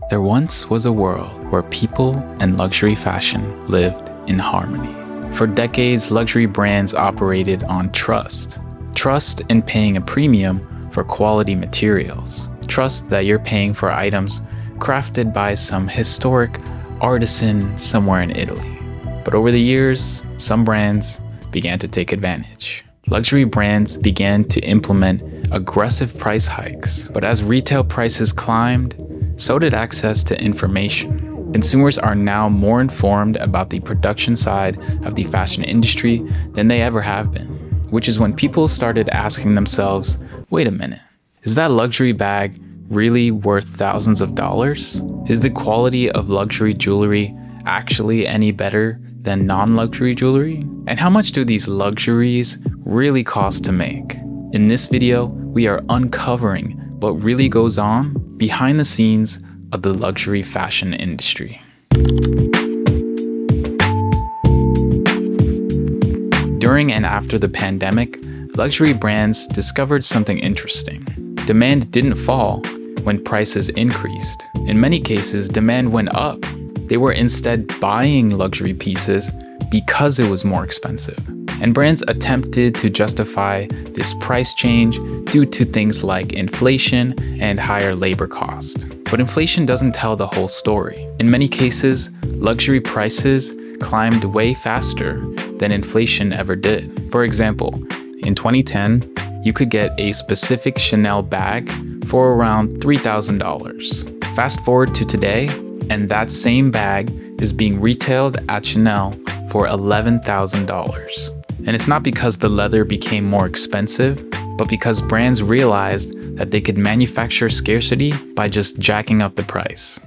There once was a world where people and luxury fashion lived in harmony. For decades, luxury brands operated on trust. Trust in paying a premium for quality materials. Trust that you're paying for items crafted by some historic artisan somewhere in Italy. But over the years, some brands began to take advantage. Luxury brands began to implement aggressive price hikes. But as retail prices climbed, so did access to information. Consumers are now more informed about the production side of the fashion industry than they ever have been, which is when people started asking themselves, wait a minute, is that luxury bag really worth thousands of dollars? Is the quality of luxury jewelry actually any better than non-luxury jewelry? And how much do these luxuries really cost to make? In this video, we are uncovering what really goes on behind the scenes of the luxury fashion industry. During and after the pandemic, luxury brands discovered something interesting. Demand didn't fall when prices increased. In many cases, demand went up. They were instead buying luxury pieces because it was more expensive. And brands attempted to justify this price change due to things like inflation and higher labor cost. But inflation doesn't tell the whole story. In many cases, luxury prices climbed way faster than inflation ever did. For example, in 2010, you could get a specific Chanel bag for around $3,000. Fast forward to today, and that same bag is being retailed at Chanel for $11,000. And it's not because the leather became more expensive, but because brands realized that they could manufacture scarcity by just jacking up the price.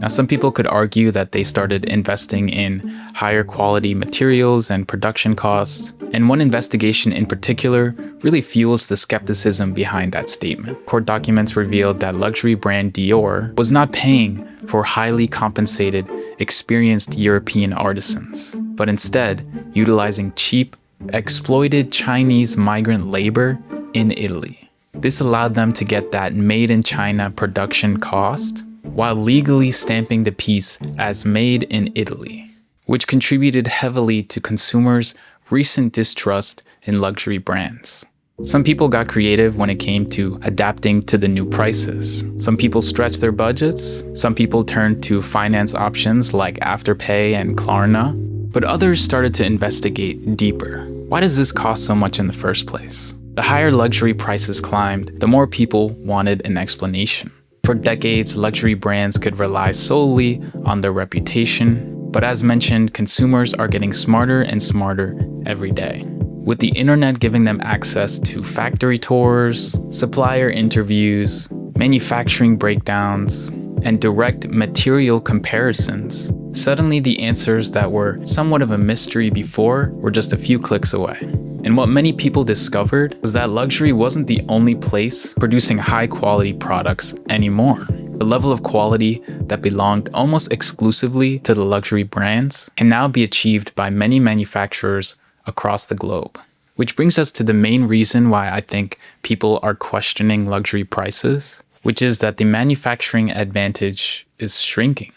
Now, some people could argue that they started investing in higher quality materials and production costs, and one investigation in particular really fuels the skepticism behind that statement. Court documents revealed that luxury brand Dior was not paying for highly compensated, experienced European artisans, but instead utilizing cheap, exploited Chinese migrant labor in Italy. This allowed them to get that made in China production cost, while legally stamping the piece as made in Italy, which contributed heavily to consumers' recent distrust in luxury brands. Some people got creative when it came to adapting to the new prices. Some people stretched their budgets. Some people turned to finance options like Afterpay and Klarna. But others started to investigate deeper. Why does this cost so much in the first place? The higher luxury prices climbed, the more people wanted an explanation. For decades, luxury brands could rely solely on their reputation, but as mentioned, consumers are getting smarter and smarter every day. With the internet giving them access to factory tours, supplier interviews, manufacturing breakdowns, and direct material comparisons, suddenly the answers that were somewhat of a mystery before were just a few clicks away. And what many people discovered was that luxury wasn't the only place producing high-quality products anymore. The level of quality that belonged almost exclusively to the luxury brands can now be achieved by many manufacturers across the globe. Which brings us to the main reason why I think people are questioning luxury prices, which is that the manufacturing advantage is shrinking.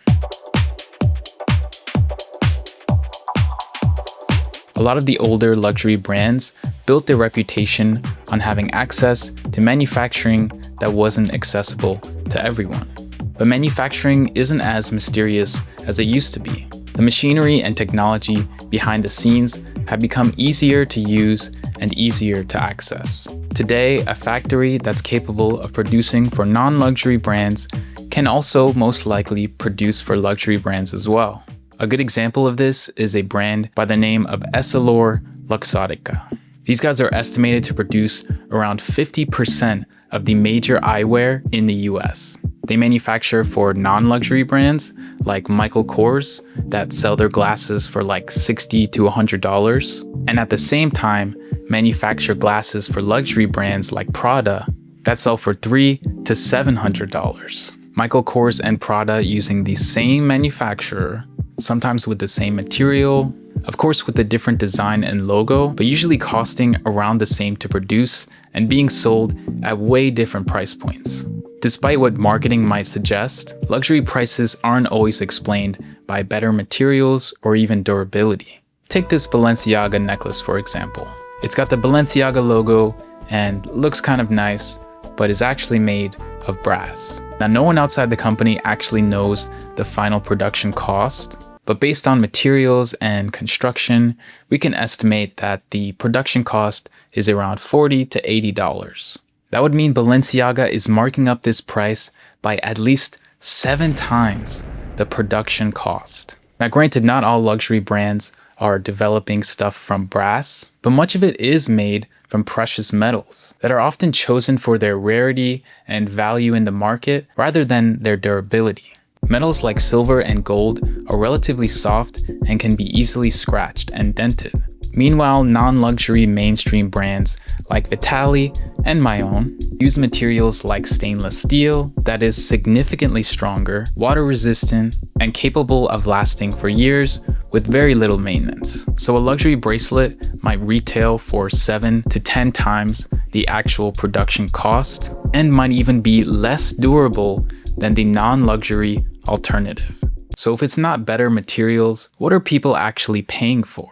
A lot of the older luxury brands built their reputation on having access to manufacturing that wasn't accessible to everyone. But manufacturing isn't as mysterious as it used to be. The machinery and technology behind the scenes have become easier to use and easier to access. Today, a factory that's capable of producing for non-luxury brands can also most likely produce for luxury brands as well. A good example of this is a brand by the name of Essilor Luxottica. These guys are estimated to produce around 50% of the major eyewear in the US. They manufacture for non-luxury brands like Michael Kors that sell their glasses for like $60 to $100, and at the same time manufacture glasses for luxury brands like Prada that sell for $300 to $700. Michael Kors and Prada, using the same manufacturer, sometimes with the same material, of course with a different design and logo, but usually costing around the same to produce and being sold at way different price points. Despite what marketing might suggest, luxury prices aren't always explained by better materials or even durability. Take this Balenciaga necklace for example. It's got the Balenciaga logo and looks kind of nice, but is actually made of brass. Now, no one outside the company actually knows the final production cost, but based on materials and construction, we can estimate that the production cost is around $40 to $80. That would mean Balenciaga is marking up this price by at least 7 times the production cost. Now, granted, not all luxury brands are developing stuff from brass, but much of it is made from precious metals that are often chosen for their rarity and value in the market rather than their durability. Metals like silver and gold are relatively soft and can be easily scratched and dented. Meanwhile, non-luxury mainstream brands like Vitali and my own use materials like stainless steel that is significantly stronger, water-resistant, and capable of lasting for years with very little maintenance. So a luxury bracelet might retail for 7 to 10 times the actual production cost and might even be less durable than the non-luxury alternative. So if it's not better materials, what are people actually paying for?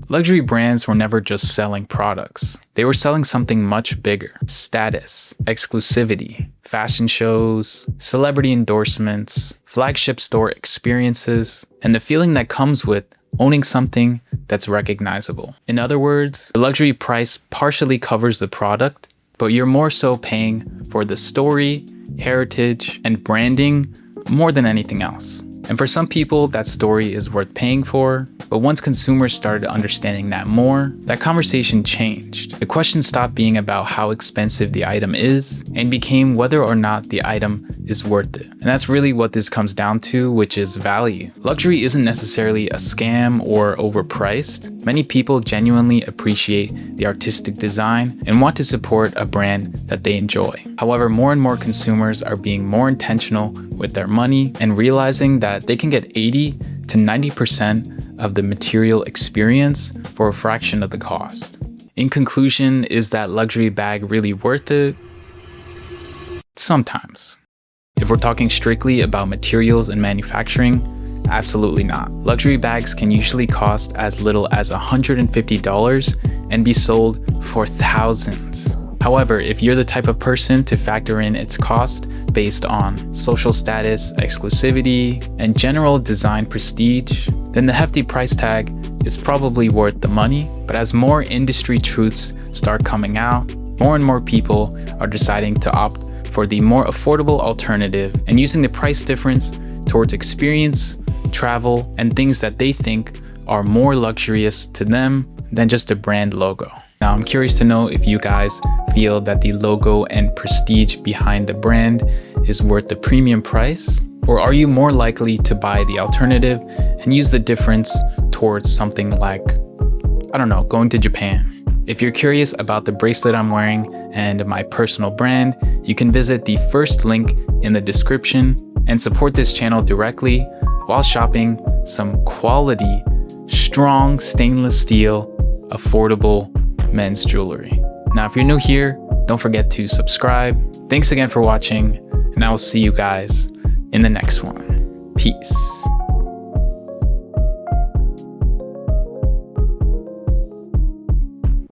Luxury brands were never just selling products. They were selling something much bigger: status, exclusivity, fashion shows, celebrity endorsements, flagship store experiences, and the feeling that comes with owning something that's recognizable. In other words, the luxury price partially covers the product, but you're more so paying for the story, heritage, and branding more than anything else. And for some people, that story is worth paying for, but once consumers started understanding that more, that conversation changed. The question stopped being about how expensive the item is and became whether or not the item is worth it. And that's really what this comes down to, which is value. Luxury isn't necessarily a scam or overpriced. Many people genuinely appreciate the artistic design and want to support a brand that they enjoy. However, more and more consumers are being more intentional with their money and realizing that they can get 80 to 90% of the material experience for a fraction of the cost. In conclusion, is that luxury bag really worth it? Sometimes. If we're talking strictly about materials and manufacturing, absolutely not. Luxury bags can usually cost as little as $150 and be sold for thousands. However, if you're the type of person to factor in its cost based on social status, exclusivity, and general design prestige, then the hefty price tag is probably worth the money. But as more industry truths start coming out, more and more people are deciding to opt for the more affordable alternative and using the price difference towards experience, travel, and things that they think are more luxurious to them than just a brand logo. Now, I'm curious to know if you guys feel that the logo and prestige behind the brand is worth the premium price, or are you more likely to buy the alternative and use the difference towards something like, I don't know, going to Japan? If you're curious about the bracelet I'm wearing and my personal brand, you can visit the first link in the description and support this channel directly while shopping some quality, strong stainless steel, affordable men's jewelry. Now, if you're new here, don't forget to subscribe. Thanks again for watching, and I will see you guys in the next one. Peace.